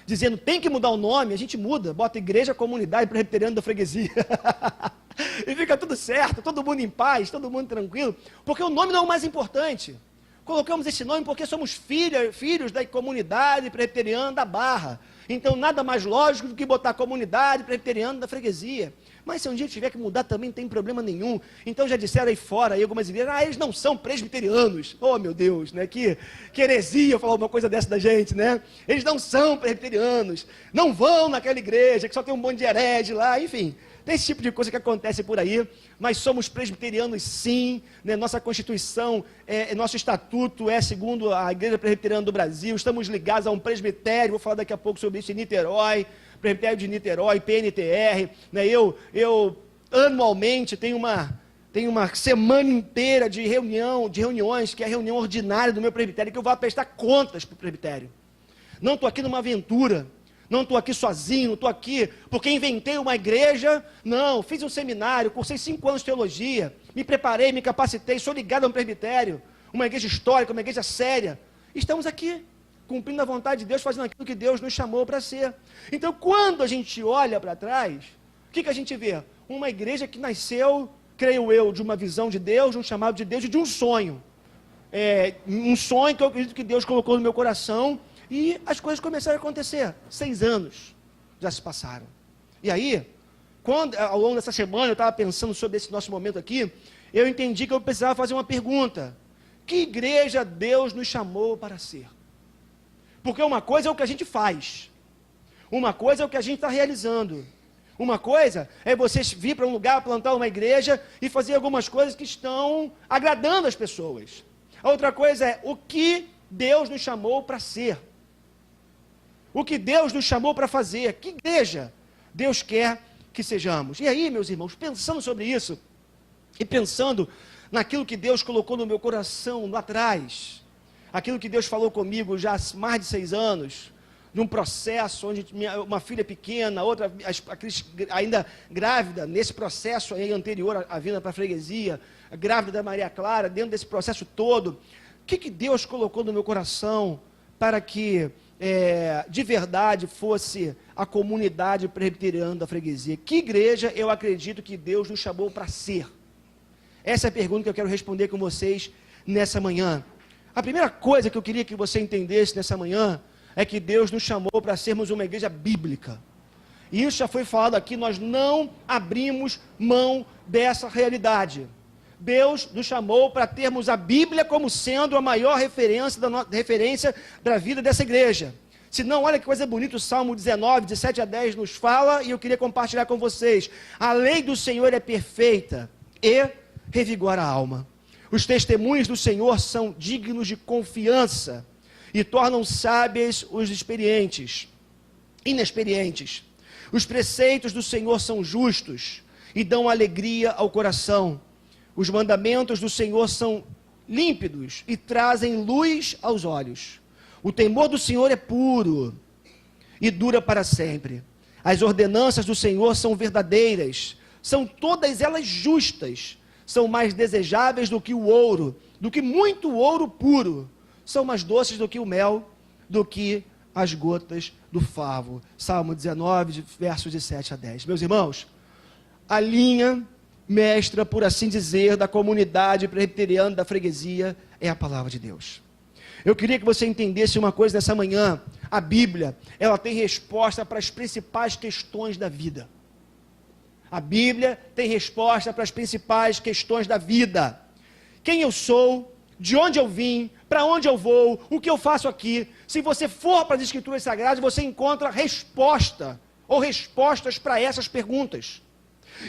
dizendo tem que mudar o nome, a gente muda, bota Igreja Comunidade Presbiteriana da Freguesia. E fica tudo certo, todo mundo em paz, todo mundo tranquilo, porque o nome não é o mais importante. Colocamos esse nome porque somos filhos da comunidade presbiteriana da Barra. Então, nada mais lógico do que botar comunidade presbiteriana da freguesia. Mas se um dia tiver que mudar também, não tem problema nenhum. Então, já disseram aí fora, aí algumas igrejas, eles não são presbiterianos. Oh, meu Deus, né? Que heresia falar uma coisa dessa da gente, né? Eles não são presbiterianos, não vão naquela igreja, que só tem um monte de herege lá, enfim. Tem esse tipo de coisa que acontece por aí, mas somos presbiterianos sim, né? Nossa Constituição, nosso estatuto é segundo a Igreja Presbiteriana do Brasil, estamos ligados a um presbitério, vou falar daqui a pouco sobre isso em Niterói, presbitério de Niterói, PNTR, né? Eu anualmente tenho uma semana inteira de reuniões, que é a reunião ordinária do meu presbitério, que eu vou prestar contas para o presbitério. Não estou aqui numa aventura, não estou aqui sozinho, não estou aqui porque inventei uma igreja, não, fiz um seminário, cursei 5 anos de teologia, me preparei, me capacitei, sou ligado a um presbitério, uma igreja histórica, uma igreja séria. Estamos aqui, cumprindo a vontade de Deus, fazendo aquilo que Deus nos chamou para ser. Então, quando a gente olha para trás, o que a gente vê? Uma igreja que nasceu, creio eu, de uma visão de Deus, de um chamado de Deus e de um sonho. Um sonho que eu acredito que Deus colocou no meu coração, e as coisas começaram a acontecer. 6 anos já se passaram. E aí, quando ao longo dessa semana eu estava pensando sobre esse nosso momento aqui, eu entendi que eu precisava fazer uma pergunta. Que igreja Deus nos chamou para ser? Porque uma coisa é o que a gente faz. Uma coisa é o que a gente está realizando. Uma coisa é você vir para um lugar, plantar uma igreja e fazer algumas coisas que estão agradando as pessoas. A outra coisa é o que Deus nos chamou para ser. O que Deus nos chamou para fazer, que igreja Deus quer que sejamos. E aí, meus irmãos, pensando sobre isso, e pensando naquilo que Deus colocou no meu coração lá atrás, aquilo que Deus falou comigo já há mais de 6 anos, de um processo onde uma filha pequena, outra a Cris ainda grávida, nesse processo aí anterior à vinda para a freguesia, a grávida da Maria Clara, dentro desse processo todo, o que Deus colocou no meu coração para que de verdade fosse a comunidade presbiteriana da freguesia? Que igreja eu acredito que Deus nos chamou para ser? Essa é a pergunta que eu quero responder com vocês nessa manhã. A primeira coisa que eu queria que você entendesse nessa manhã é que Deus nos chamou para sermos uma igreja bíblica. E isso já foi falado aqui, nós não abrimos mão dessa realidade. Deus nos chamou para termos a Bíblia como sendo a maior referência da vida dessa igreja. Se não, olha que coisa bonita, o Salmo 19, de 7 a 10 nos fala, e eu queria compartilhar com vocês. A lei do Senhor é perfeita e revigora a alma. Os testemunhos do Senhor são dignos de confiança e tornam sábios os inexperientes. Os preceitos do Senhor são justos e dão alegria ao coração. Os mandamentos do Senhor são límpidos e trazem luz aos olhos. O temor do Senhor é puro e dura para sempre. As ordenanças do Senhor são verdadeiras, são todas elas justas, são mais desejáveis do que o ouro, do que muito ouro puro, são mais doces do que o mel, do que as gotas do favo. Salmo 19, versos de 7 a 10. Meus irmãos, a linha mestra, por assim dizer, da comunidade presbiteriana da freguesia é a palavra de Deus. Eu queria que você entendesse uma coisa nessa manhã. A Bíblia, ela tem resposta para as principais questões da vida. A Bíblia tem resposta para as principais questões da vida. Quem eu sou, de onde eu vim, para onde eu vou, o que eu faço aqui. Se você for para as Escrituras Sagradas, você encontra resposta ou respostas para essas perguntas.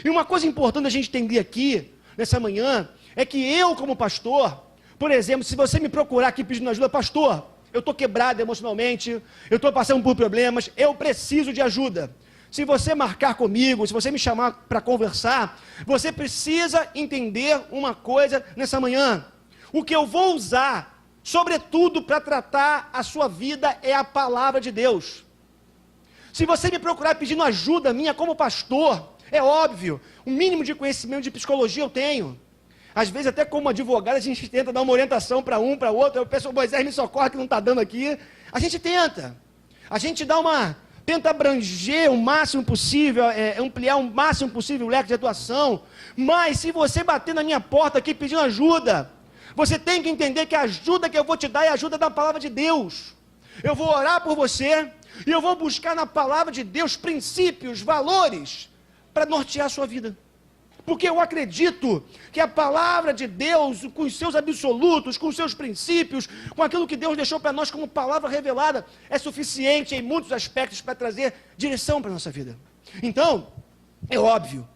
E uma coisa importante a gente entender aqui, nessa manhã, é que eu, como pastor, por exemplo, se você me procurar aqui pedindo ajuda, pastor, eu estou quebrado emocionalmente, eu estou passando por problemas, eu preciso de ajuda. Se você marcar comigo, se você me chamar para conversar, você precisa entender uma coisa nessa manhã. O que eu vou usar, sobretudo para tratar a sua vida, é a palavra de Deus. Se você me procurar pedindo ajuda minha como pastor, é óbvio, o mínimo de conhecimento de psicologia eu tenho. Às vezes, até como advogado, a gente tenta dar uma orientação para um, para outro. Eu peço, Moisés, me socorre que não está dando aqui. A gente tenta. A gente tenta abranger o máximo possível, ampliar o máximo possível o leque de atuação, mas se você bater na minha porta aqui pedindo ajuda, você tem que entender que a ajuda que eu vou te dar é a ajuda da palavra de Deus. Eu vou orar por você e eu vou buscar na palavra de Deus princípios, valores, para nortear a sua vida. Porque eu acredito que a palavra de Deus, com os seus absolutos, com os seus princípios, com aquilo que Deus deixou para nós como palavra revelada, é suficiente em muitos aspectos para trazer direção para a nossa vida. Então, é óbvio,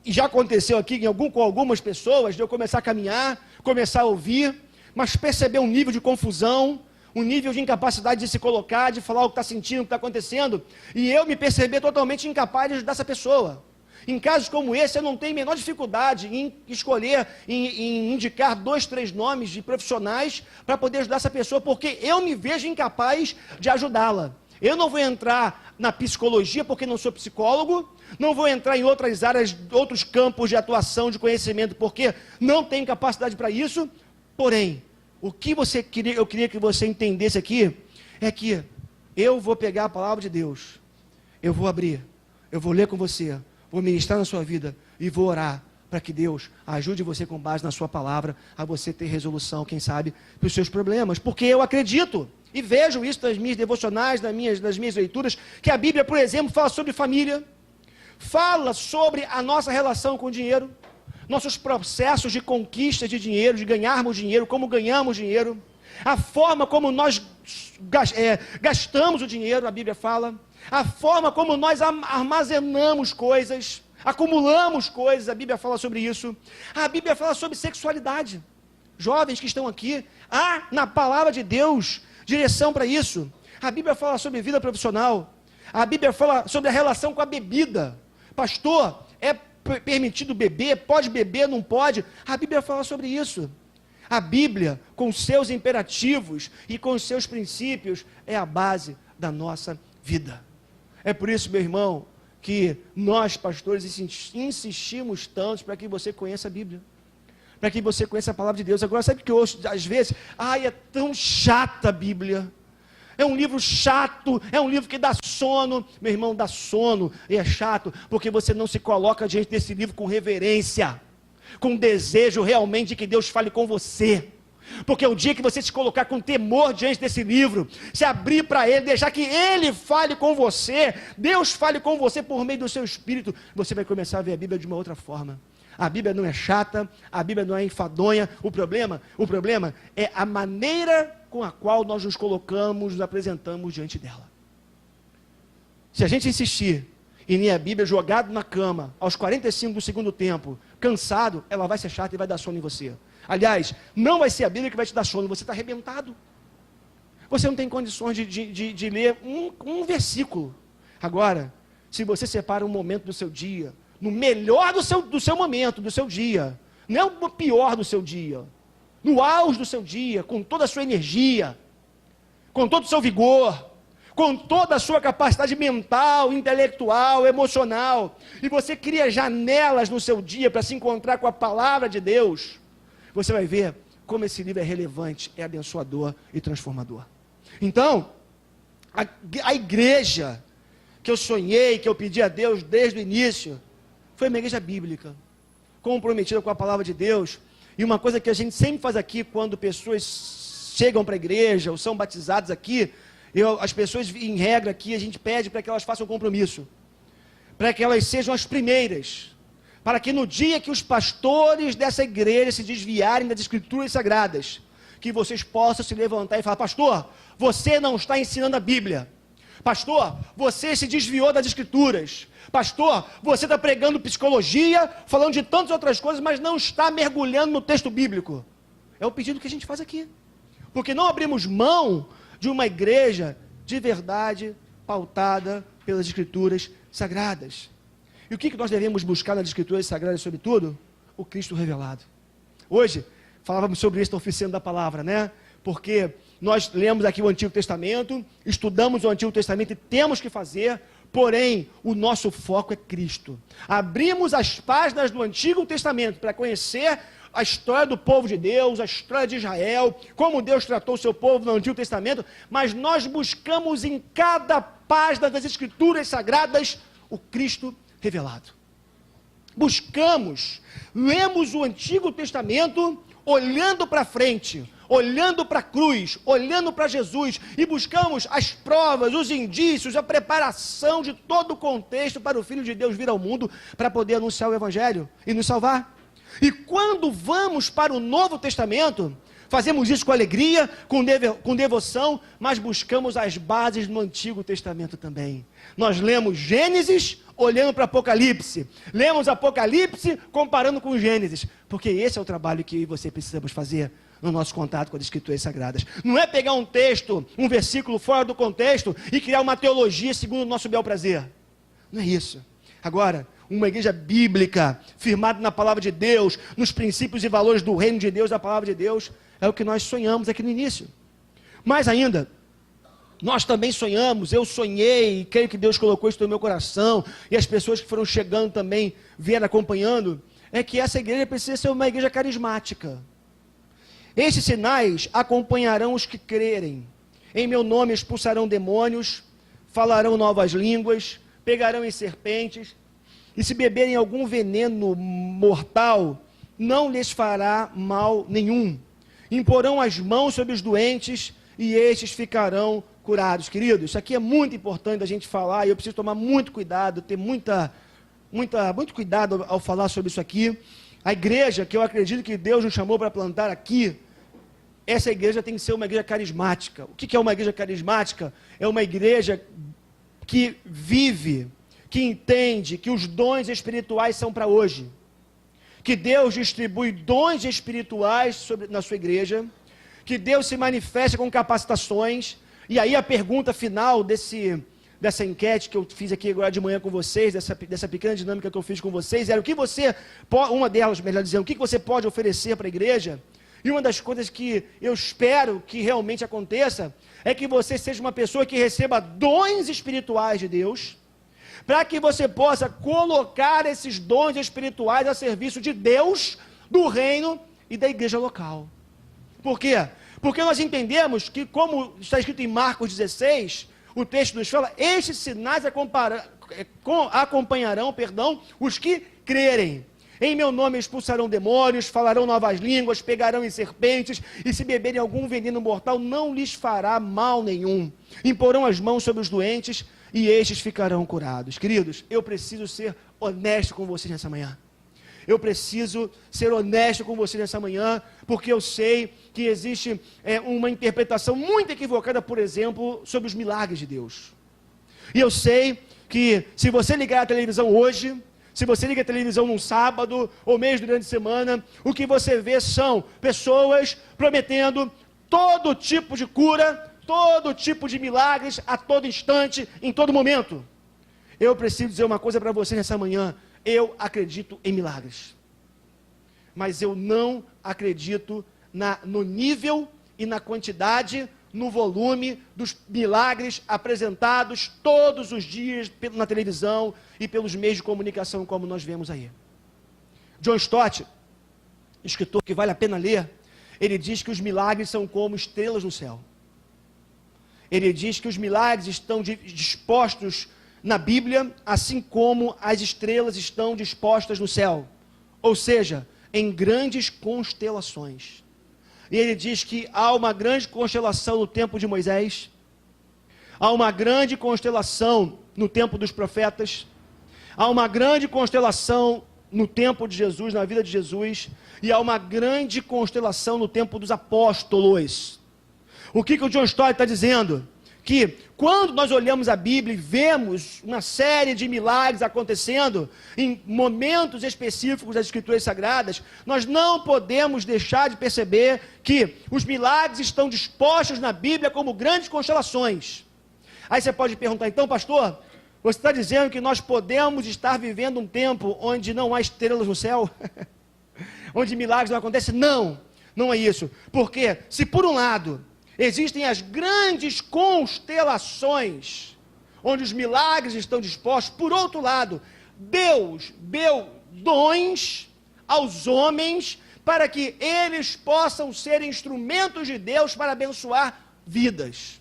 e já aconteceu aqui com algumas pessoas, de eu começar a caminhar, começar a ouvir, mas perceber um nível de confusão, um nível de incapacidade de se colocar, de falar o que está sentindo, o que está acontecendo, e eu me perceber totalmente incapaz de ajudar essa pessoa. Em casos como esse, eu não tenho a menor dificuldade em escolher, em indicar 2, 3 nomes de profissionais para poder ajudar essa pessoa, porque eu me vejo incapaz de ajudá-la. Eu não vou entrar na psicologia, porque não sou psicólogo, não vou entrar em outras áreas, outros campos de atuação, de conhecimento, porque não tenho capacidade para isso. Porém, o que eu queria que você entendesse aqui, é que eu vou pegar a palavra de Deus, eu vou abrir, eu vou ler com você, vou ministrar na sua vida e vou orar para que Deus ajude você com base na sua palavra a você ter resolução, quem sabe, para os seus problemas. Porque eu acredito e vejo isso nas minhas devocionais, nas minhas leituras, que a Bíblia, por exemplo, fala sobre família, fala sobre a nossa relação com o dinheiro, nossos processos de conquista de dinheiro, de ganharmos dinheiro, como ganhamos dinheiro, a forma como nós gastamos o dinheiro, a Bíblia fala, a forma como nós armazenamos coisas, acumulamos coisas, a Bíblia fala sobre isso. A Bíblia fala sobre sexualidade. Jovens que estão aqui, há na palavra de Deus direção para isso. A Bíblia fala sobre vida profissional. A Bíblia fala sobre a relação com a bebida. Pastor, é permitido beber? Pode beber, não pode? A Bíblia fala sobre isso. A Bíblia, com seus imperativos e com seus princípios, é a base da nossa vida. É por isso, meu irmão, que nós, pastores, insistimos tanto para que você conheça a Bíblia, para que você conheça a palavra de Deus. Agora, sabe o que eu ouço às vezes? É tão chata a Bíblia, é um livro chato, é um livro que dá sono. Meu irmão, dá sono e é chato, porque você não se coloca diante desse livro com reverência, com desejo realmente de que Deus fale com você. Porque o dia que você se colocar com temor diante desse livro, se abrir para ele, deixar que ele fale com você, Deus fale com você por meio do seu espírito, você vai começar a ver a Bíblia de uma outra forma. A Bíblia não é chata, a Bíblia não é enfadonha. O problema é a maneira com a qual nós nos colocamos, nos apresentamos diante dela. Se a gente insistir em ler a Bíblia jogado na cama, aos 45 do segundo tempo, cansado, ela vai ser chata e vai dar sono em você. Aliás, não vai ser a Bíblia que vai te dar sono, você está arrebentado. Você não tem condições de ler um versículo. Agora, se você separa um momento do seu dia, no melhor do seu momento, do seu dia, não é o pior do seu dia, no auge do seu dia, com toda a sua energia, com todo o seu vigor, com toda a sua capacidade mental, intelectual, emocional, e você cria janelas no seu dia para se encontrar com a palavra de Deus, você vai ver como esse livro é relevante, é abençoador e transformador. Então, a igreja que eu sonhei, que eu pedi a Deus desde o início, foi uma igreja bíblica, comprometida com a palavra de Deus. E uma coisa que a gente sempre faz aqui, quando pessoas chegam para a igreja, ou são batizadas aqui, as pessoas, em regra aqui, a gente pede para que elas façam um compromisso, para que elas sejam as primeiras, para que no dia que os pastores dessa igreja se desviarem das escrituras sagradas, que vocês possam se levantar e falar: pastor, você não está ensinando a Bíblia. Pastor, você se desviou das escrituras. Pastor, você está pregando psicologia, falando de tantas outras coisas, mas não está mergulhando no texto bíblico. É o pedido que a gente faz aqui. Porque não abrimos mão de uma igreja de verdade, pautada pelas escrituras sagradas. E o que nós devemos buscar nas escrituras sagradas, sobretudo? O Cristo revelado. Hoje, falávamos sobre isso na oficina da palavra, né? Porque nós lemos aqui o Antigo Testamento, estudamos o Antigo Testamento e temos que fazer, porém, o nosso foco é Cristo. Abrimos as páginas do Antigo Testamento para conhecer a história do povo de Deus, a história de Israel, como Deus tratou o seu povo no Antigo Testamento, mas nós buscamos em cada página das Escrituras Sagradas o Cristo revelado. Buscamos, lemos o Antigo Testamento olhando para frente, olhando para a cruz, olhando para Jesus, e buscamos as provas, os indícios, a preparação de todo o contexto para o Filho de Deus vir ao mundo, para poder anunciar o Evangelho e nos salvar. E quando vamos para o Novo Testamento, fazemos isso com alegria, com devoção, mas buscamos as bases no Antigo Testamento também. Nós lemos Gênesis olhando para Apocalipse, lemos Apocalipse comparando com Gênesis, porque esse é o trabalho que eu e você precisamos fazer no nosso contato com as Escrituras Sagradas. Não é pegar um texto, um versículo fora do contexto e criar uma teologia segundo o nosso bel prazer. Não é isso. Agora, uma igreja bíblica, firmada na palavra de Deus, nos princípios e valores do reino de Deus, da palavra de Deus, é o que nós sonhamos aqui no início. Mais ainda, nós também sonhamos, eu sonhei, e creio que Deus colocou isso no meu coração, e as pessoas que foram chegando também, vieram acompanhando, é que essa igreja precisa ser uma igreja carismática. Estes sinais acompanharão os que crerem. Em meu nome expulsarão demônios, falarão novas línguas, pegarão em serpentes, e se beberem algum veneno mortal, não lhes fará mal nenhum. Imporão as mãos sobre os doentes, e estes ficarão curados. Queridos, isso aqui é muito importante a gente falar, e eu preciso tomar muito cuidado, ter muito cuidado ao falar sobre isso aqui. A igreja, que eu acredito que Deus nos chamou para plantar aqui, essa igreja tem que ser uma igreja carismática. O que é uma igreja carismática? É uma igreja que vive, que entende que os dons espirituais são para hoje. Que Deus distribui dons espirituais na sua igreja, que Deus se manifesta com capacitações. E aí a pergunta final dessa enquete que eu fiz aqui agora de manhã com vocês, dessa pequena dinâmica que eu fiz com vocês, era uma delas, melhor dizendo, o que você pode oferecer para a igreja? E uma das coisas que eu espero que realmente aconteça, é que você seja uma pessoa que receba dons espirituais de Deus, para que você possa colocar esses dons espirituais a serviço de Deus, do reino e da igreja local. Por quê? Porque nós entendemos que, como está escrito em Marcos 16, o texto nos fala, estes sinais acompanharão os que crerem. Em meu nome expulsarão demônios, falarão novas línguas, pegarão em serpentes, e se beberem algum veneno mortal, não lhes fará mal nenhum. Imporão as mãos sobre os doentes, e estes ficarão curados. Queridos, eu preciso ser honesto com vocês nessa manhã. Eu preciso ser honesto com vocês nessa manhã, porque eu sei que existe uma interpretação muito equivocada, por exemplo, sobre os milagres de Deus. E eu sei que se você ligar a televisão hoje, se você liga a televisão num sábado, ou mesmo durante a semana, o que você vê são pessoas prometendo todo tipo de cura, todo tipo de milagres, a todo instante, em todo momento. Eu preciso dizer uma coisa para você nessa manhã, eu acredito em milagres, mas eu não acredito no nível e na quantidade, no volume dos milagres apresentados todos os dias na televisão e pelos meios de comunicação como nós vemos aí. John Stott, escritor que vale a pena ler, ele diz que os milagres são como estrelas no céu. Ele diz que os milagres estão dispostos na Bíblia, assim como as estrelas estão dispostas no céu, ou seja, em grandes constelações. E ele diz que há uma grande constelação no tempo de Moisés, há uma grande constelação no tempo dos profetas, há uma grande constelação no tempo de Jesus, na vida de Jesus, e há uma grande constelação no tempo dos apóstolos. O que o John Stott está dizendo? Que quando nós olhamos a Bíblia e vemos uma série de milagres acontecendo em momentos específicos das Escrituras Sagradas, nós não podemos deixar de perceber que os milagres estão dispostos na Bíblia como grandes constelações. Aí você pode perguntar, então, pastor, você está dizendo que nós podemos estar vivendo um tempo onde não há estrelas no céu? Onde milagres não acontecem? Não, não é isso. Porque se por um lado existem as grandes constelações, onde os milagres estão dispostos, por outro lado, Deus deu dons aos homens para que eles possam ser instrumentos de Deus para abençoar vidas.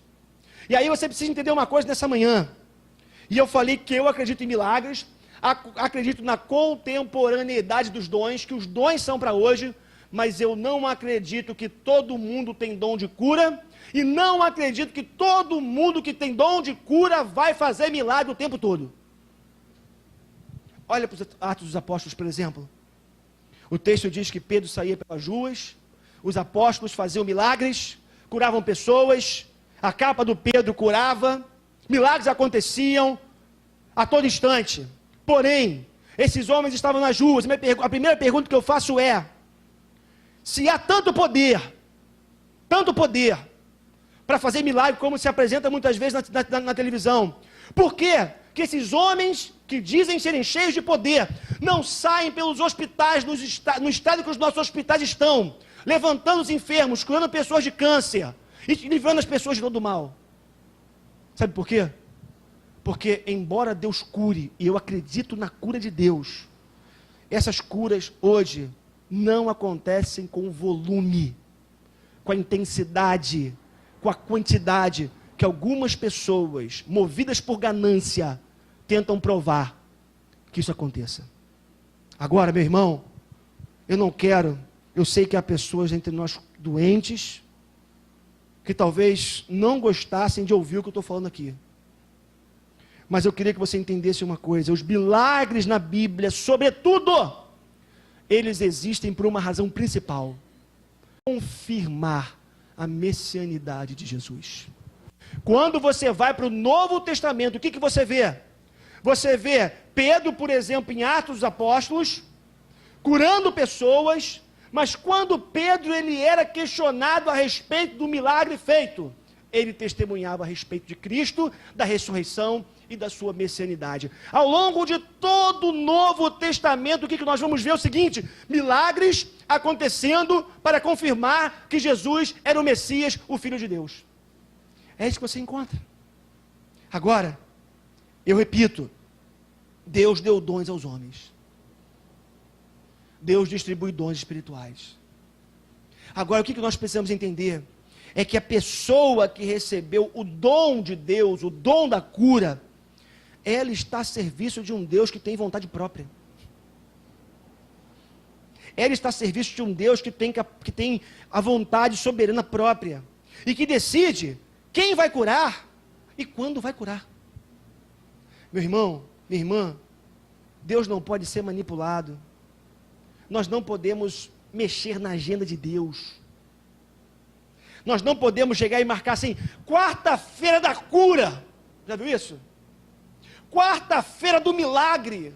E aí você precisa entender uma coisa nessa manhã. E eu falei que eu acredito em milagres, acredito na contemporaneidade dos dons, que os dons são para hoje, mas eu não acredito que todo mundo tem dom de cura, e não acredito que todo mundo que tem dom de cura vai fazer milagre o tempo todo. Olha para os Atos dos Apóstolos, por exemplo. O texto diz que Pedro saía pelas ruas, os apóstolos faziam milagres, curavam pessoas, a capa do Pedro curava, milagres aconteciam a todo instante. Porém, esses homens estavam nas ruas. A primeira pergunta que eu faço é: se há tanto poder para fazer milagre, como se apresenta muitas vezes na televisão, por que esses homens que dizem serem cheios de poder não saem pelos hospitais, no estado que os nossos hospitais estão, levantando os enfermos, curando pessoas de câncer e livrando as pessoas de todo o mal? Sabe por quê? Porque embora Deus cure, e eu acredito na cura de Deus, essas curas hoje não acontecem com o volume, com a intensidade, com a quantidade que algumas pessoas, movidas por ganância, tentam provar que isso aconteça. Agora, meu irmão, eu sei que há pessoas entre nós doentes, que talvez não gostassem de ouvir o que eu estou falando aqui. Mas eu queria que você entendesse uma coisa: os milagres na Bíblia, sobretudo, eles existem por uma razão principal: confirmar a messianidade de Jesus. Quando você vai para o Novo Testamento, o que você vê? Você vê Pedro, por exemplo, em Atos dos Apóstolos, curando pessoas, mas quando Pedro ele era questionado a respeito do milagre feito, ele testemunhava a respeito de Cristo, da ressurreição e da sua messianidade. Ao longo de todo o Novo Testamento, o que nós vamos ver é o seguinte: milagres acontecendo para confirmar que Jesus era o Messias, o Filho de Deus. É isso que você encontra. Agora, eu repito, Deus deu dons aos homens. Deus distribui dons espirituais. Agora, o que nós precisamos entender é que a pessoa que recebeu o dom de Deus, o dom da cura, ela está a serviço de um Deus que tem vontade própria. Ela está a serviço de um Deus que tem a vontade soberana própria e que decide quem vai curar e quando vai curar. Meu irmão, minha irmã, Deus não pode ser manipulado. Nós não podemos mexer na agenda de Deus. Nós não podemos chegar e marcar assim: quarta-feira da cura. Já viu isso? Quarta-feira do milagre.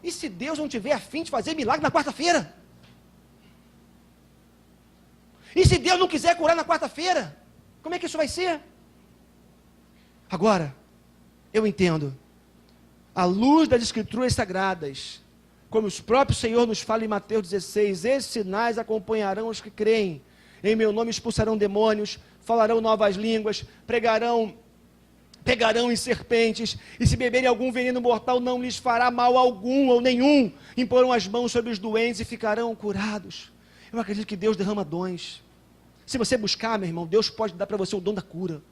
E se Deus não tiver a fim de fazer milagre na quarta-feira? E se Deus não quiser curar na quarta-feira? Como é que isso vai ser? Agora, eu entendo, à luz das Escrituras Sagradas, como o próprio Senhor nos fala em Mateus 16, esses sinais acompanharão os que creem. Em meu nome expulsarão demônios, falarão novas línguas, pegarão em serpentes, e se beberem algum veneno mortal não lhes fará mal algum ou nenhum, imporão as mãos sobre os doentes e ficarão curados. Eu acredito que Deus derrama dons. Se você buscar, meu irmão, Deus pode dar para você o dom da cura.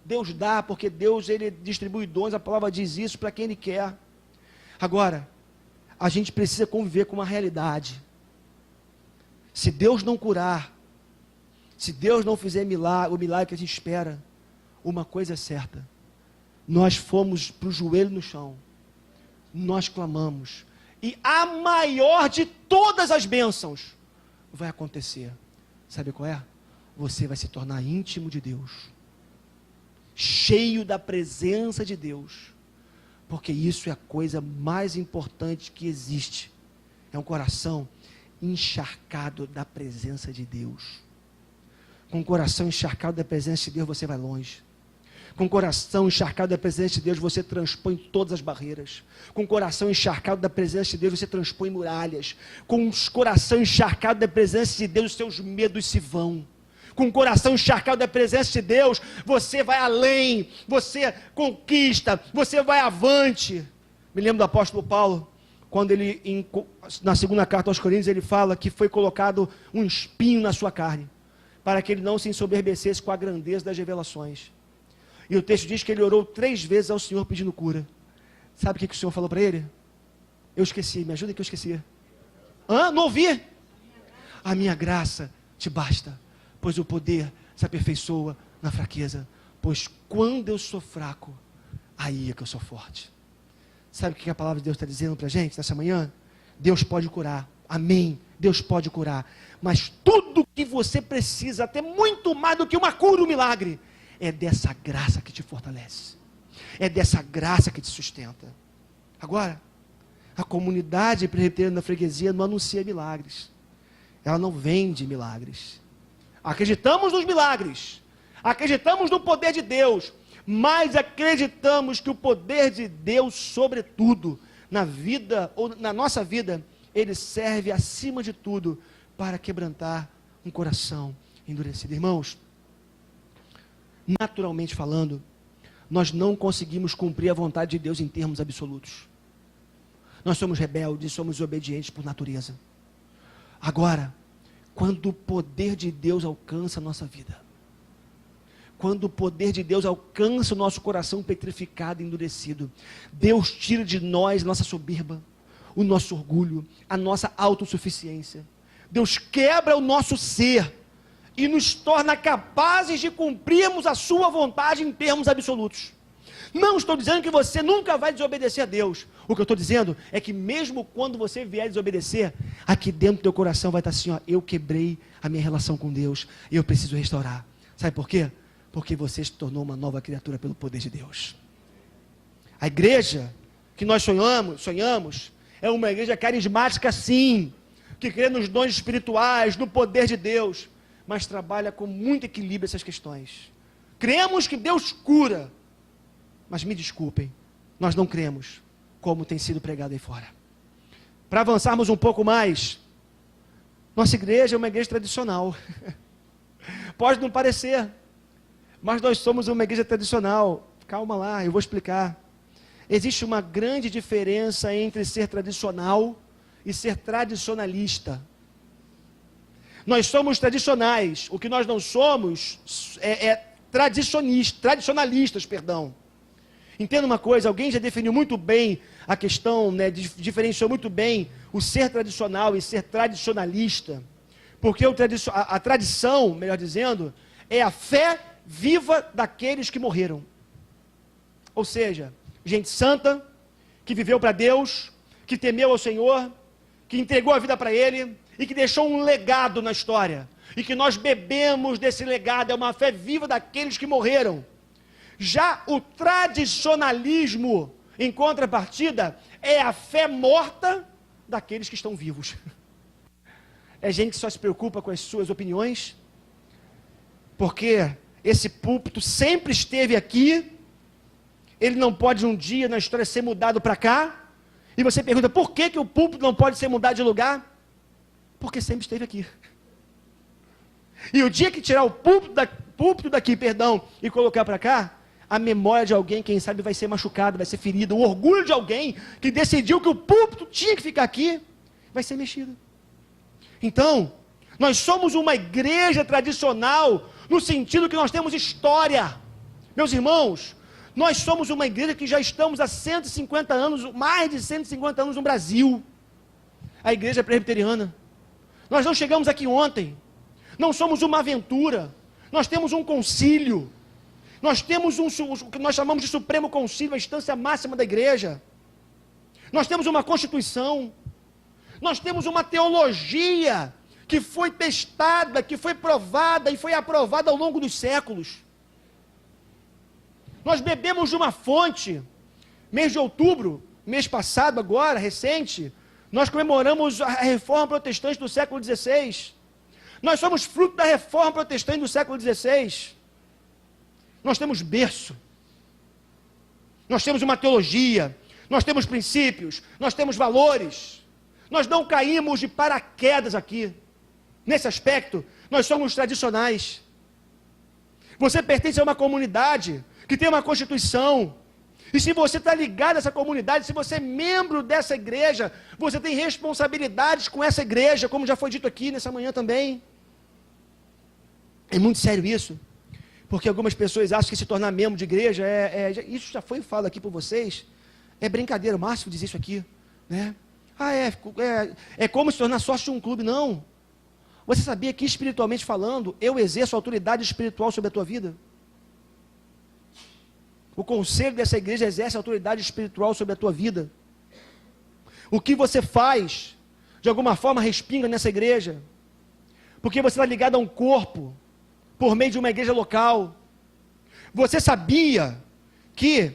Deus dá, porque Deus ele distribui dons, a palavra diz isso para quem Ele quer. Agora, a gente precisa conviver com uma realidade. Se Deus não curar, se Deus não fizer o milagre que a gente espera, uma coisa é certa: nós fomos para o joelho no chão, nós clamamos, e a maior de todas as bênçãos vai acontecer. Sabe qual é? Você vai se tornar íntimo de Deus, cheio da presença de Deus, porque isso é a coisa mais importante que existe. É um coração encharcado da presença de Deus. Com o coração encharcado da presença de Deus, você vai longe. Com o coração encharcado da presença de Deus, você transpõe todas as barreiras. Com o coração encharcado da presença de Deus, você transpõe muralhas. Com o coração encharcado da presença de Deus, os seus medos se vão. Com o coração encharcado da presença de Deus, você vai além, você conquista, você vai avante. Me lembro do apóstolo Paulo, quando ele, na segunda carta aos Coríntios, ele fala que foi colocado um espinho na sua carne, para que ele não se ensoberbecesse com a grandeza das revelações. E o texto diz que ele orou 3 vezes ao Senhor pedindo cura. Sabe o que o Senhor falou para ele? Eu esqueci, me ajuda que eu esqueci. Não ouvi? A minha graça te basta, pois o poder se aperfeiçoa na fraqueza. Pois quando eu sou fraco, aí é que eu sou forte. Sabe o que a palavra de Deus está dizendo para a gente nessa manhã? Deus pode curar, amém, Deus pode curar, mas tudo que você precisa, até muito mais do que uma cura, um milagre, é dessa graça que te fortalece, é dessa graça que te sustenta. Agora, a comunidade presbiteriana da freguesia não anuncia milagres, ela não vende milagres. Acreditamos nos milagres, acreditamos no poder de Deus, mas acreditamos que o poder de Deus, sobretudo, na vida, ou na nossa vida, ele serve acima de tudo para quebrantar um coração endurecido. Irmãos, naturalmente falando, nós não conseguimos cumprir a vontade de Deus em termos absolutos. Nós somos rebeldes, somos obedientes por natureza. Agora, quando o poder de Deus alcança a nossa vida, quando o poder de Deus alcança o nosso coração petrificado e endurecido, Deus tira de nós nossa soberba, o nosso orgulho, a nossa autossuficiência. Deus quebra o nosso ser e nos torna capazes de cumprirmos a sua vontade em termos absolutos. Não estou dizendo que você nunca vai desobedecer a Deus. O que eu estou dizendo é que mesmo quando você vier desobedecer, aqui dentro do teu coração vai estar assim, eu quebrei a minha relação com Deus e eu preciso restaurar. Sabe por quê? Porque você se tornou uma nova criatura pelo poder de Deus. A igreja que nós sonhamos é uma igreja carismática sim, que crê nos dons espirituais, no poder de Deus, mas trabalha com muito equilíbrio essas questões. Cremos que Deus cura, mas me desculpem, nós não cremos como tem sido pregado aí fora. Para avançarmos um pouco mais, nossa igreja é uma igreja tradicional. Pode não parecer, mas nós somos uma igreja tradicional. Calma lá, eu vou explicar. Existe uma grande diferença entre ser tradicional e ser tradicionalista. Nós somos tradicionais, o que nós não somos tradicionalistas, perdão. Entenda uma coisa, alguém já definiu muito bem a questão, diferenciou muito bem o ser tradicional e ser tradicionalista, porque a tradição, melhor dizendo, é a fé viva daqueles que morreram. Ou seja, gente santa, que viveu para Deus, que temeu ao Senhor, que entregou a vida para Ele e que deixou um legado na história. E que nós bebemos desse legado, é uma fé viva daqueles que morreram. Já o tradicionalismo, em contrapartida, é a fé morta daqueles que estão vivos. É gente que só se preocupa com as suas opiniões, porque esse púlpito sempre esteve aqui, ele não pode um dia na história ser mudado para cá, e você pergunta, por que o púlpito não pode ser mudado de lugar? Porque sempre esteve aqui. E o dia que tirar o púlpito daqui, e colocar para cá, a memória de alguém, quem sabe, vai ser machucada, vai ser ferida, o orgulho de alguém que decidiu que o púlpito tinha que ficar aqui, vai ser mexido. Então, nós somos uma igreja tradicional, no sentido que nós temos história. Meus irmãos, nós somos uma igreja que já estamos há 150 anos, mais de 150 anos no Brasil. A igreja presbiteriana. Nós não chegamos aqui ontem. Não somos uma aventura. Nós temos um concílio. Nós temos o que nós chamamos de Supremo Concílio, a instância máxima da igreja. Nós temos uma Constituição. Nós temos uma teologia que foi testada, que foi provada e foi aprovada ao longo dos séculos. Nós bebemos de uma fonte. Mês de outubro, mês passado agora, recente, nós comemoramos a Reforma Protestante do século XVI. Nós somos fruto da Reforma Protestante do século XVI. Nós temos berço. Nós temos uma teologia. Nós temos princípios. Nós temos valores. Nós não caímos de paraquedas aqui. Nesse aspecto, nós somos tradicionais. Você pertence a uma comunidade que tem uma Constituição, E se você está ligado a essa comunidade, se você é membro dessa igreja, você tem responsabilidades com essa igreja, como já foi dito aqui nessa manhã também. É muito sério isso, porque algumas pessoas acham que se tornar membro de igreja, isso já foi falado aqui por vocês, é brincadeira, o Márcio diz isso aqui, né? É como se tornar sócio de um clube. Não. Você sabia que, espiritualmente falando, eu exerço autoridade espiritual sobre a tua vida? O conselho dessa igreja exerce autoridade espiritual sobre a tua vida. O que você faz, de alguma forma, respinga nessa igreja, porque você está ligado a um corpo, por meio de uma igreja local. Você sabia que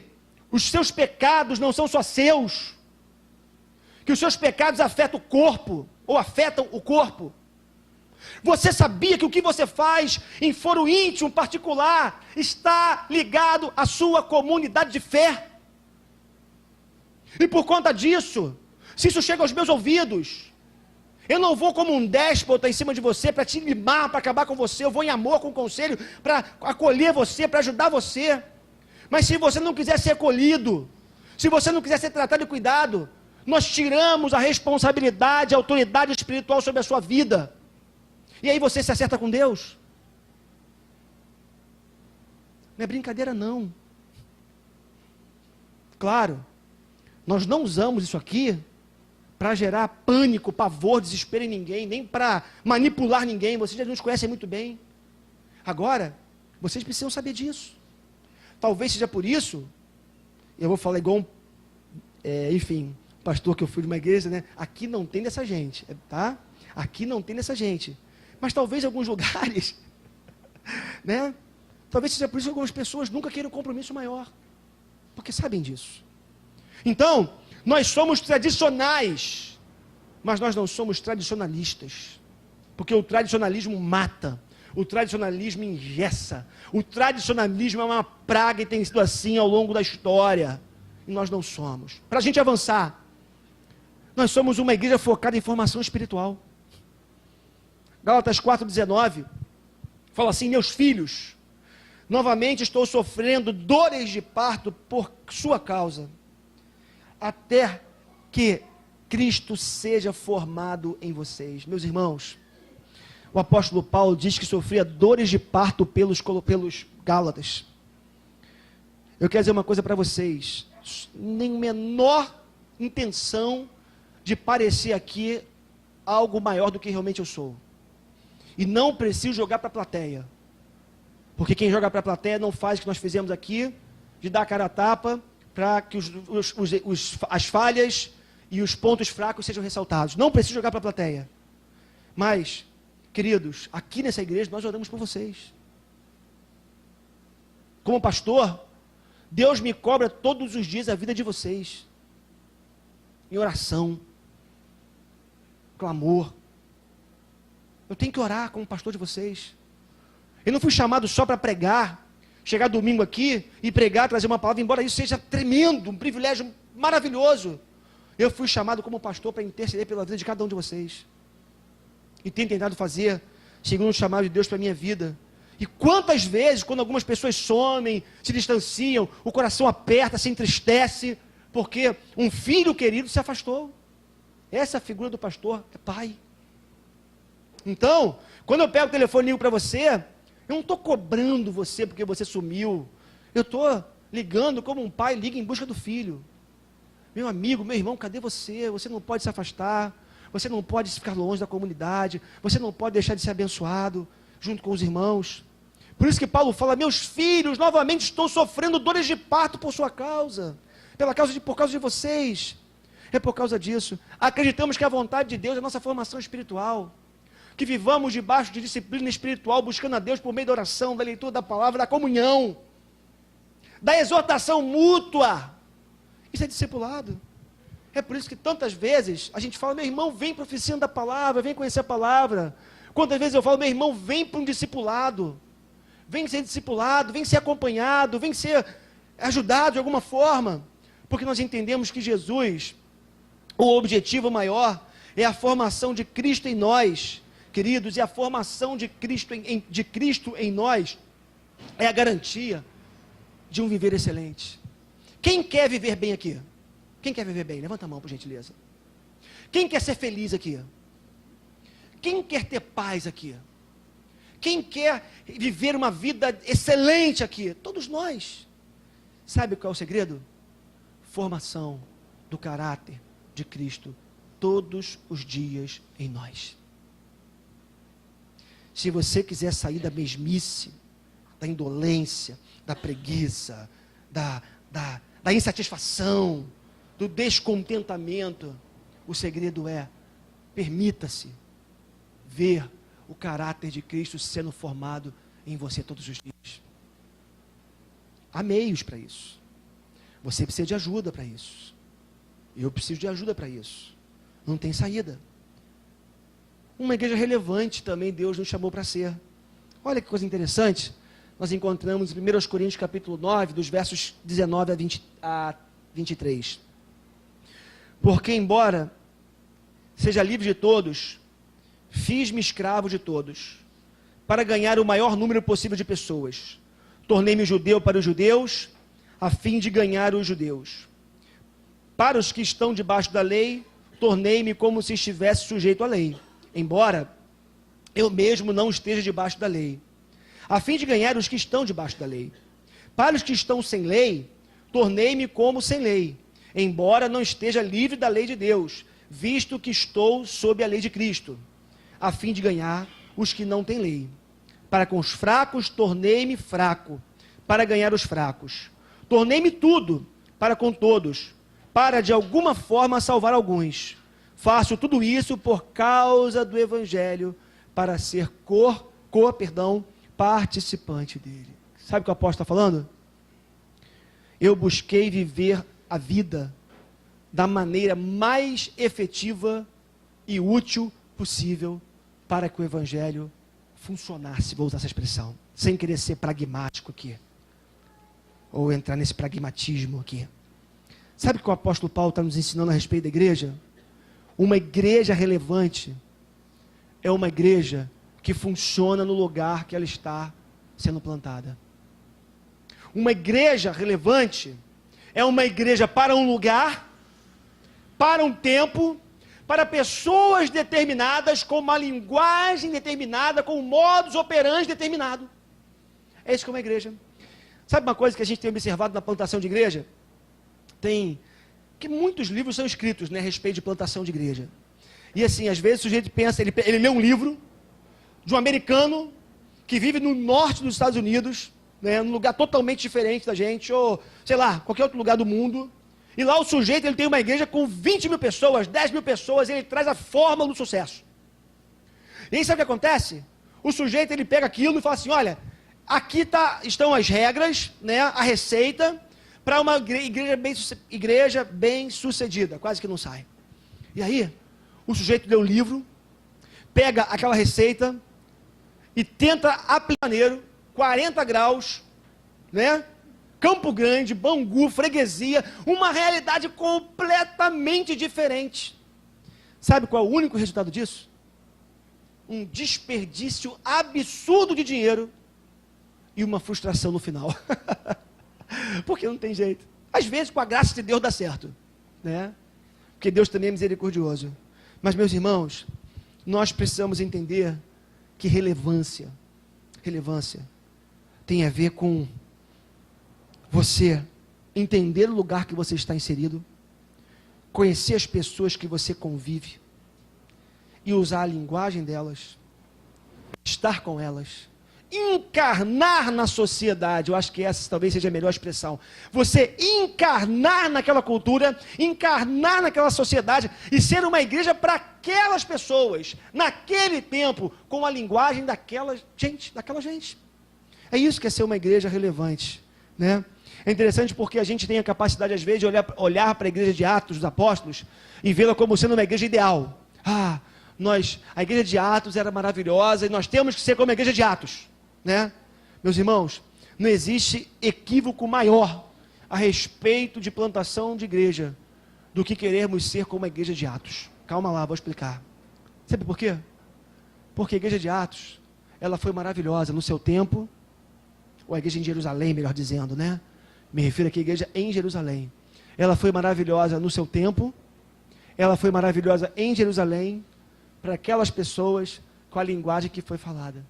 os seus pecados não são só seus, que os seus pecados afetam o corpo, ou afetam o corpo? Você sabia que o que você faz em foro íntimo particular está ligado à sua comunidade de fé? E por conta disso, se isso chega aos meus ouvidos, eu não vou como um déspota em cima de você para te limar, para acabar com você. Eu vou em amor, com conselho, para acolher você, para ajudar você. Mas se você não quiser ser acolhido, se você não quiser ser tratado e cuidado, nós tiramos a responsabilidade, a autoridade espiritual sobre a sua vida. E aí você se acerta com Deus? Não é brincadeira não. Claro, nós não usamos isso aqui para gerar pânico, pavor, desespero em ninguém, nem para manipular ninguém. Vocês já nos conhecem muito bem. Agora, vocês precisam saber disso. Talvez seja por isso, eu vou falar igual pastor que eu fui de uma igreja, né? Aqui não tem dessa gente, tá? Aqui não tem dessa gente. Mas talvez em alguns lugares, né? Talvez seja por isso que algumas pessoas nunca queiram um compromisso maior, porque sabem disso. Então, nós somos tradicionais, mas nós não somos tradicionalistas, porque o tradicionalismo mata, o tradicionalismo engessa, o tradicionalismo é uma praga e tem sido assim ao longo da história, e nós não somos. Para a gente avançar, nós somos uma igreja focada em formação espiritual. Gálatas 4,19 fala assim: meus filhos, novamente estou sofrendo dores de parto por sua causa, até que Cristo seja formado em vocês. Meus irmãos, o apóstolo Paulo diz que sofria dores de parto pelos Gálatas. Eu quero dizer uma coisa para vocês, nem menor intenção de parecer aqui algo maior do que realmente eu sou. E não preciso jogar para a plateia, porque quem joga para a plateia não faz o que nós fizemos aqui, de dar a cara a tapa, para que as falhas e os pontos fracos sejam ressaltados. Não preciso jogar para a plateia. Mas, queridos, aqui nessa igreja nós oramos por vocês. Como pastor, Deus me cobra todos os dias a vida de vocês, em oração, clamor. Eu tenho que orar como pastor de vocês. Eu não fui chamado só para pregar, chegar domingo aqui e pregar, trazer uma palavra, embora isso seja tremendo, um privilégio maravilhoso. Eu fui chamado como pastor para interceder pela vida de cada um de vocês. E tenho tentado fazer segundo o chamado de Deus para a minha vida. E quantas vezes, quando algumas pessoas somem, se distanciam, o coração aperta, se entristece, porque um filho querido se afastou. Essa figura do pastor é pai. Então, quando eu pego o telefone e ligo para você, eu não estou cobrando você porque você sumiu. Eu estou ligando como um pai liga em busca do filho. Meu amigo, meu irmão, cadê você? Você não pode se afastar. Você não pode ficar longe da comunidade. Você não pode deixar de ser abençoado junto com os irmãos. Por isso que Paulo fala: meus filhos, novamente estou sofrendo dores de parto por sua causa. Por causa de vocês. É por causa disso. Acreditamos que a vontade de Deus é a nossa formação espiritual. Que vivamos debaixo de disciplina espiritual, buscando a Deus por meio da oração, da leitura da palavra, da comunhão, da exortação mútua. Isso é discipulado. É por isso que tantas vezes a gente fala: meu irmão, vem para a oficina da palavra, vem conhecer a palavra. Quantas vezes eu falo: meu irmão, vem para um discipulado, vem ser discipulado, vem ser acompanhado, vem ser ajudado de alguma forma, porque nós entendemos que Jesus, o objetivo maior é a formação de Cristo em nós. Queridos, e a formação de Cristo em nós é a garantia de um viver excelente. Quem quer viver bem aqui? Quem quer viver bem? Levanta a mão, por gentileza. Quem quer ser feliz aqui? Quem quer ter paz aqui? Quem quer viver uma vida excelente aqui? Todos nós. Sabe qual é o segredo? Formação do caráter de Cristo todos os dias em nós. Se você quiser sair da mesmice, da indolência, da preguiça, da insatisfação, do descontentamento, o segredo é: permita-se ver o caráter de Cristo sendo formado em você todos os dias. Há meios para isso. Você precisa de ajuda para isso. Eu preciso de ajuda para isso. Não tem saída. Uma igreja relevante também Deus nos chamou para ser. Olha que coisa interessante. Nós encontramos em 1 Coríntios capítulo 9, dos versos 19 a 23. Porque embora seja livre de todos, fiz-me escravo de todos, para ganhar o maior número possível de pessoas. Tornei-me judeu para os judeus, a fim de ganhar os judeus. Para os que estão debaixo da lei, tornei-me como se estivesse sujeito à lei, embora eu mesmo não esteja debaixo da lei, a fim de ganhar os que estão debaixo da lei. Para os que estão sem lei, tornei-me como sem lei, embora não esteja livre da lei de Deus, visto que estou sob a lei de Cristo, a fim de ganhar os que não têm lei. Para com os fracos, tornei-me fraco, para ganhar os fracos. Tornei-me tudo para com todos, para de alguma forma salvar alguns. Faço tudo isso por causa do Evangelho, para ser participante dele. Sabe o que o apóstolo está falando? Eu busquei viver a vida da maneira mais efetiva e útil possível para que o Evangelho funcionasse, vou usar essa expressão, sem querer ser pragmático aqui, ou entrar nesse pragmatismo aqui. Sabe o que o apóstolo Paulo está nos ensinando a respeito da igreja? Uma igreja relevante é uma igreja que funciona no lugar que ela está sendo plantada. Uma igreja relevante é uma igreja para um lugar, para um tempo, para pessoas determinadas, com uma linguagem determinada, com um modus operandi determinado. É isso que é uma igreja. Sabe uma coisa que a gente tem observado na plantação de igreja? Que muitos livros são escritos, né, a respeito de plantação de igreja. E assim, às vezes o sujeito pensa, ele lê um livro de um americano que vive no norte dos Estados Unidos, né, num lugar totalmente diferente da gente, ou, sei lá, qualquer outro lugar do mundo. E lá o sujeito, ele tem uma igreja com 20 mil pessoas, 10 mil pessoas, e ele traz a fórmula do sucesso. E aí sabe o que acontece? O sujeito, ele pega aquilo e fala assim, olha, aqui estão as regras, né, a receita, para uma igreja bem sucedida, quase que não sai. E aí, o sujeito lê o livro, pega aquela receita e tenta aplicar 40 graus, né? Campo Grande, Bangu, freguesia, uma realidade completamente diferente. Sabe qual é o único resultado disso? Um desperdício absurdo de dinheiro e uma frustração no final. Porque não tem jeito. Às vezes, com a graça de Deus, dá certo, né? Porque Deus também é misericordioso. Mas, meus irmãos, nós precisamos entender que relevância tem a ver com você entender o lugar que você está inserido, conhecer as pessoas que você convive e usar a linguagem delas, estar com elas, encarnar na sociedade. Eu acho que essa talvez seja a melhor expressão. Você encarnar naquela cultura, encarnar naquela sociedade e ser uma igreja para aquelas pessoas, naquele tempo, com a linguagem daquela gente. É isso que é ser uma igreja relevante, né? É interessante porque a gente tem a capacidade, às vezes, de olhar para a igreja de Atos dos Apóstolos e vê-la como sendo uma igreja ideal. A igreja de Atos era maravilhosa e nós temos que ser como a igreja de Atos, né? Meus irmãos, não existe equívoco maior a respeito de plantação de igreja do que querermos ser como a igreja de Atos. Calma lá, vou explicar. Sabe por quê? Porque a igreja de Atos, ela foi maravilhosa no seu tempo, ou a igreja em Jerusalém, melhor dizendo, né? Me refiro aqui à igreja em Jerusalém. Ela foi maravilhosa no seu tempo, ela foi maravilhosa em Jerusalém, para aquelas pessoas com a linguagem que foi falada.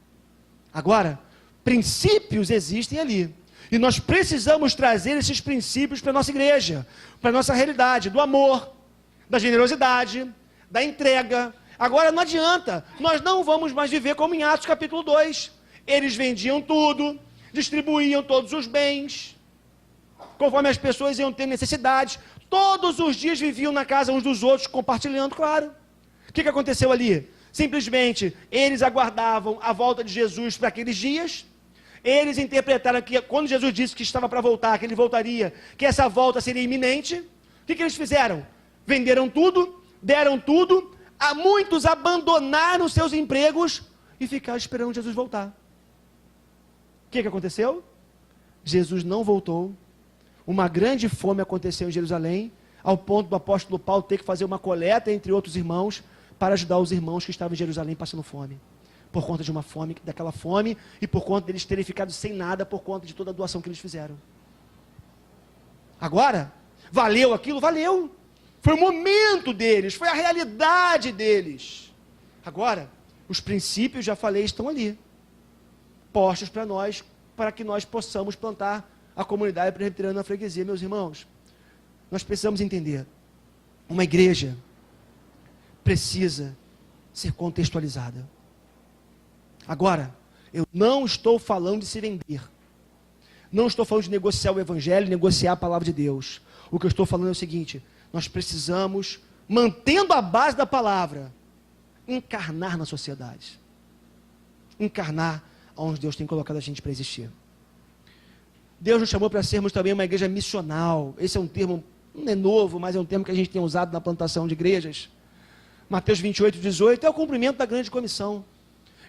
Agora, princípios existem ali. E nós precisamos trazer esses princípios para a nossa igreja, para a nossa realidade, do amor, da generosidade, da entrega. Agora não adianta, nós não vamos mais viver como em Atos capítulo 2. Eles vendiam tudo, distribuíam todos os bens, conforme as pessoas iam ter necessidades. Todos os dias viviam na casa uns dos outros, compartilhando, claro. O que aconteceu ali? Simplesmente, eles aguardavam a volta de Jesus para aqueles dias. Eles interpretaram que quando Jesus disse que estava para voltar, que ele voltaria, que essa volta seria iminente. O que eles fizeram? Venderam tudo, deram tudo, a muitos abandonaram seus empregos e ficaram esperando Jesus voltar. O que aconteceu? Jesus não voltou. Uma grande fome aconteceu em Jerusalém, ao ponto do apóstolo Paulo ter que fazer uma coleta entre outros irmãos, para ajudar os irmãos que estavam em Jerusalém passando fome. Por conta de uma fome, daquela fome, e por conta deles terem ficado sem nada, por conta de toda a doação que eles fizeram. Agora, valeu aquilo? Valeu. Foi o momento deles, foi a realidade deles. Agora, os princípios, já falei, estão ali, postos para nós, para que nós possamos plantar a comunidade presbiteriana na freguesia. Meus irmãos, nós precisamos entender, uma igreja precisa ser contextualizada. Agora, eu não estou falando de se vender, não estou falando de negociar o evangelho, negociar a palavra de Deus. O que eu estou falando é o seguinte: nós precisamos, mantendo a base da palavra, encarnar na sociedade, encarnar onde Deus tem colocado a gente para existir. Deus nos chamou para sermos também uma igreja missional. Esse é um termo, não é novo, mas é um termo que a gente tem usado na plantação de igrejas. Mateus 28, 18 é o cumprimento da grande comissão.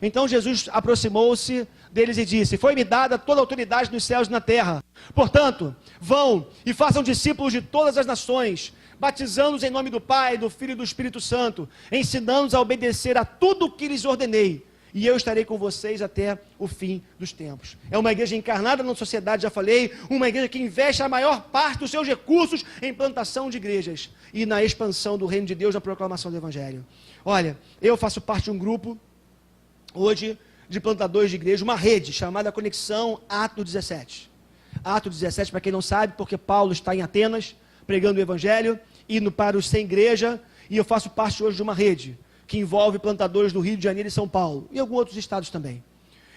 Então Jesus aproximou-se deles e disse: foi-me dada toda a autoridade nos céus e na terra. Portanto, vão e façam discípulos de todas as nações, batizando-os em nome do Pai, do Filho e do Espírito Santo, ensinando-os a obedecer a tudo o que lhes ordenei. E eu estarei com vocês até o fim dos tempos. É uma igreja encarnada na sociedade, já falei, uma igreja que investe a maior parte dos seus recursos em plantação de igrejas e na expansão do reino de Deus, na proclamação do evangelho. Olha, eu faço parte de um grupo, hoje, de plantadores de igreja, uma rede chamada Conexão Atos 17. Atos 17, para quem não sabe, porque Paulo está em Atenas, pregando o evangelho, indo para os sem igreja, e eu faço parte hoje de uma rede que envolve plantadores do Rio de Janeiro e São Paulo, e alguns outros estados também.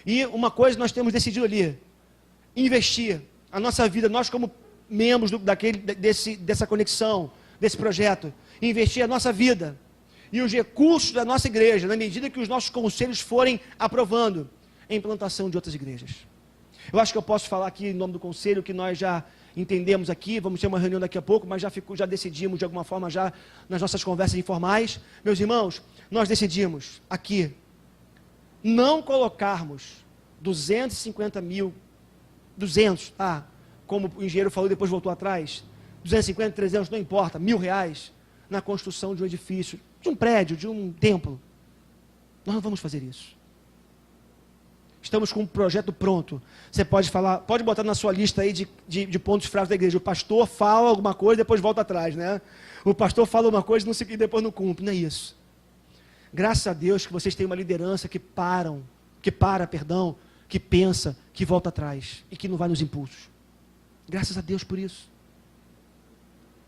E uma coisa nós temos decidido ali, investir a nossa vida, nós como membros dessa conexão, desse projeto, investir a nossa vida e os recursos da nossa igreja, na medida que os nossos conselhos forem aprovando, em implantação de outras igrejas. Eu acho que eu posso falar aqui em nome do conselho, que nós já entendemos aqui, vamos ter uma reunião daqui a pouco, mas já decidimos de alguma forma já nas nossas conversas informais. Meus irmãos, nós decidimos aqui não colocarmos 250 mil, 200, como o engenheiro falou, depois voltou atrás, 250, 300, não importa, R$1.000 na construção de um edifício, de um prédio, de um templo. Nós não vamos fazer isso. Estamos com um projeto pronto. Você pode falar, pode botar na sua lista aí de pontos fracos da igreja. O pastor fala alguma coisa, depois volta atrás, né? O pastor fala uma coisa e depois não cumpre. Não é isso. Graças a Deus que vocês têm uma liderança que pensa, que volta atrás e que não vai nos impulsos. Graças a Deus por isso.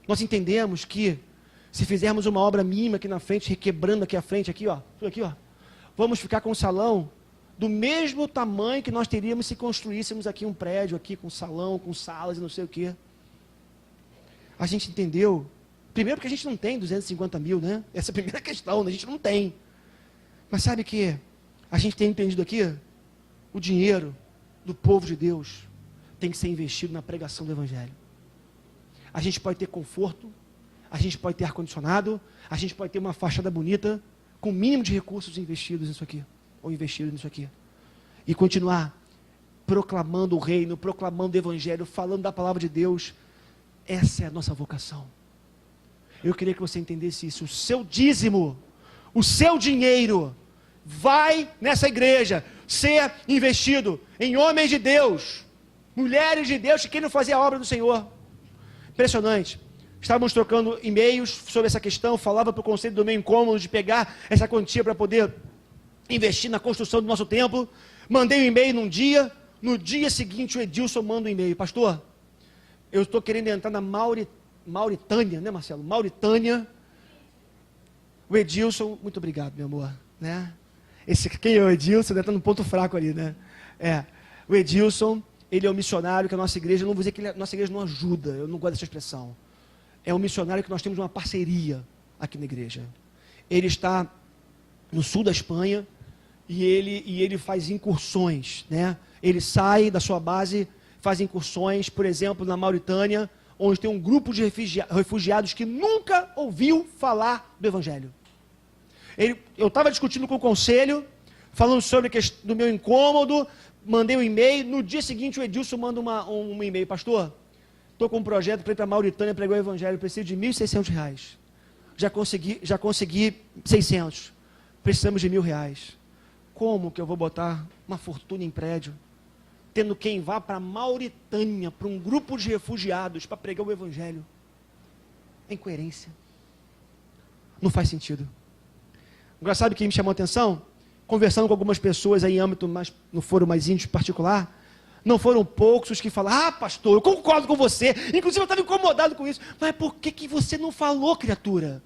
Nós entendemos que se fizermos uma obra mínima aqui na frente, requebrando aqui à frente, tudo aqui, vamos ficar com um salão do mesmo tamanho que nós teríamos se construíssemos aqui um prédio, aqui com salão, com salas e não sei o quê. A gente entendeu, primeiro porque a gente não tem 250 mil, né? Essa é a primeira questão, a gente não tem. Mas sabe que a gente tem entendido aqui? O dinheiro do povo de Deus tem que ser investido na pregação do evangelho. A gente pode ter conforto, a gente pode ter ar-condicionado, a gente pode ter uma fachada bonita, com o mínimo de recursos investidos nisso aqui, ou investidos nisso aqui. E continuar proclamando o reino, proclamando o evangelho, falando da palavra de Deus. Essa é a nossa vocação. Eu queria que você entendesse isso. O seu dízimo, o seu dinheiro, vai nessa igreja ser investido em homens de Deus, mulheres de Deus que queriam fazer a obra do Senhor. Impressionante. Estávamos trocando e-mails sobre essa questão, falava para o conselho do meio incômodo de pegar essa quantia para poder investir na construção do nosso templo. Mandei um e-mail num dia, no dia seguinte o Edilson manda um e-mail: pastor, eu estou querendo entrar na Mauritânia, né, Marcelo? Mauritânia. O Edilson, muito obrigado, meu amor, né? Quem é o Edilson? Está no ponto fraco ali, né? O Edilson, ele é um missionário que a nossa igreja, não vou dizer que a nossa igreja não ajuda, eu não gosto dessa expressão. É um missionário que nós temos uma parceria aqui na igreja. Ele está no sul da Espanha e ele faz incursões, né? Ele sai da sua base, faz incursões, por exemplo, na Mauritânia, onde tem um grupo de refugiados que nunca ouviu falar do Evangelho. Eu estava discutindo com o conselho, falando sobre do meu incômodo, mandei um e-mail, no dia seguinte o Edilson manda um e-mail: pastor, estou com um projeto para ir para a Mauritânia pregar o Evangelho, preciso de R$ 1.600. Já consegui 600, precisamos de R$ 1.000. Como que eu vou botar uma fortuna em prédio, tendo quem vá para a Mauritânia, para um grupo de refugiados, para pregar o Evangelho? É incoerência. Não faz sentido. Agora, sabe o que me chamou a atenção? Conversando com algumas pessoas aí em âmbito mais, no foro mais íntimo particular, não foram poucos os que falaram: ah, pastor, eu concordo com você, inclusive eu estava incomodado com isso. Mas por que você não falou, criatura?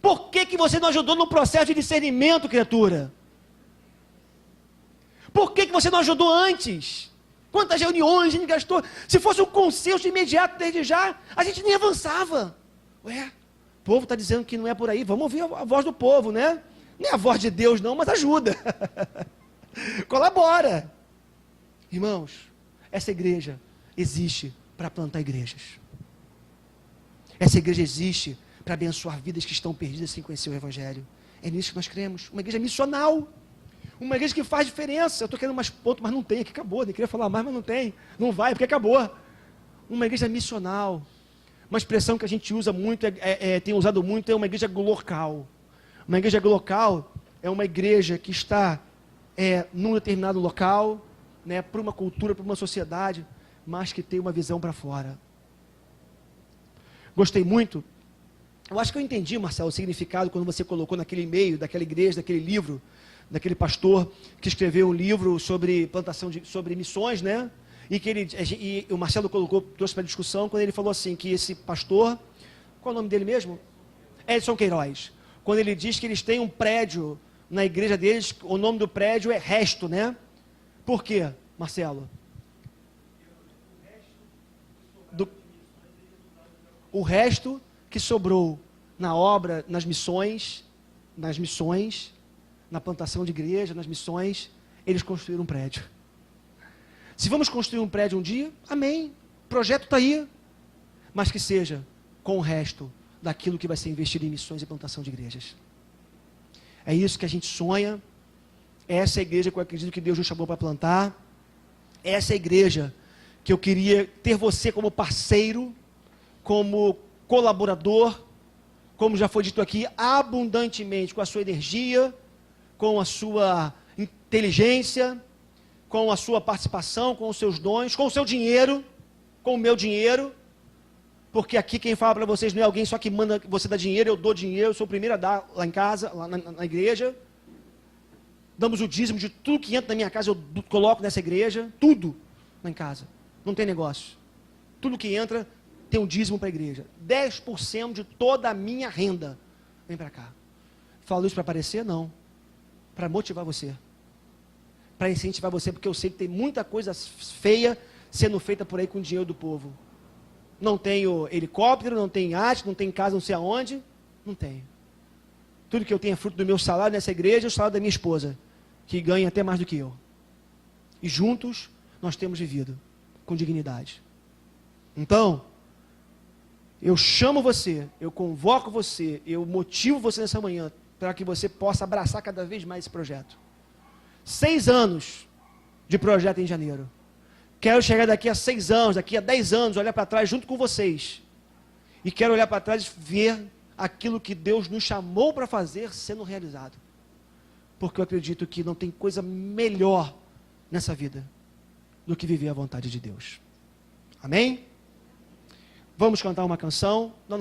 Por que você não ajudou no processo de discernimento, criatura? Por que você não ajudou antes? Quantas reuniões a gente gastou? Se fosse um consenso imediato desde já, a gente nem avançava. Ué, o povo está dizendo que não é por aí, vamos ouvir a voz do povo, né? Não é a voz de Deus não, mas ajuda. Colabora. Irmãos, essa igreja existe para plantar igrejas. Essa igreja existe para abençoar vidas que estão perdidas sem conhecer o Evangelho. É nisso que nós cremos. Uma igreja missional. Uma igreja que faz diferença. Eu estou querendo mais ponto, mas não tem, aqui acabou. Nem queria falar mais, mas não tem. Não vai, porque acabou. Uma igreja missional. Uma expressão que a gente usa muito, tem usado muito, é uma igreja local. Uma igreja local é uma igreja que está num determinado local, né, para uma cultura, para uma sociedade, mas que tem uma visão para fora. Gostei muito. Eu acho que eu entendi, Marcelo, o significado quando você colocou naquele e-mail, daquela igreja, daquele livro, daquele pastor que escreveu um livro sobre sobre missões, né? E o Marcelo trouxe para a discussão quando ele falou assim, que esse pastor, qual é o nome dele mesmo? Edson Queiroz. Quando ele diz que eles têm um prédio na igreja deles, o nome do prédio é Resto, né? Por quê, Marcelo? O resto que sobrou na obra, nas missões, na plantação de igreja, nas missões, eles construíram um prédio. Se vamos construir um prédio um dia, amém, o projeto está aí, mas que seja com o resto daquilo que vai ser investido em missões e plantação de igrejas. É isso que a gente sonha, essa é a igreja que eu acredito que Deus nos chamou para plantar, essa é a igreja que eu queria ter você como parceiro, como colaborador, como já foi dito aqui, abundantemente, com a sua energia, com a sua inteligência, com a sua participação, com os seus dons, com o seu dinheiro, com o meu dinheiro, porque aqui quem fala para vocês não é alguém só que manda você dar dinheiro, eu dou dinheiro, eu sou o primeiro a dar lá em casa, lá na igreja. Damos o dízimo de tudo que entra na minha casa, eu coloco nessa igreja, tudo lá em casa, não tem negócio. Tudo que entra tem um dízimo para a igreja. 10% de toda a minha renda vem para cá. Falo isso para aparecer? Não. Para motivar você. Para incentivar você, porque eu sei que tem muita coisa feia sendo feita por aí com o dinheiro do povo. Não tenho helicóptero, não tenho iate, não tenho casa não sei aonde. Não tenho. Tudo que eu tenho é fruto do meu salário nessa igreja e o salário da minha esposa, que ganha até mais do que eu. E juntos nós temos vivido com dignidade. Então, eu chamo você, eu convoco você, eu motivo você nessa manhã para que você possa abraçar cada vez mais esse projeto. 6 anos de projeto em janeiro. Quero chegar daqui a 6 anos, daqui a 10 anos, olhar para trás junto com vocês. E quero olhar para trás e ver aquilo que Deus nos chamou para fazer sendo realizado. Porque eu acredito que não tem coisa melhor nessa vida do que viver a vontade de Deus. Amém? Vamos cantar uma canção. Não,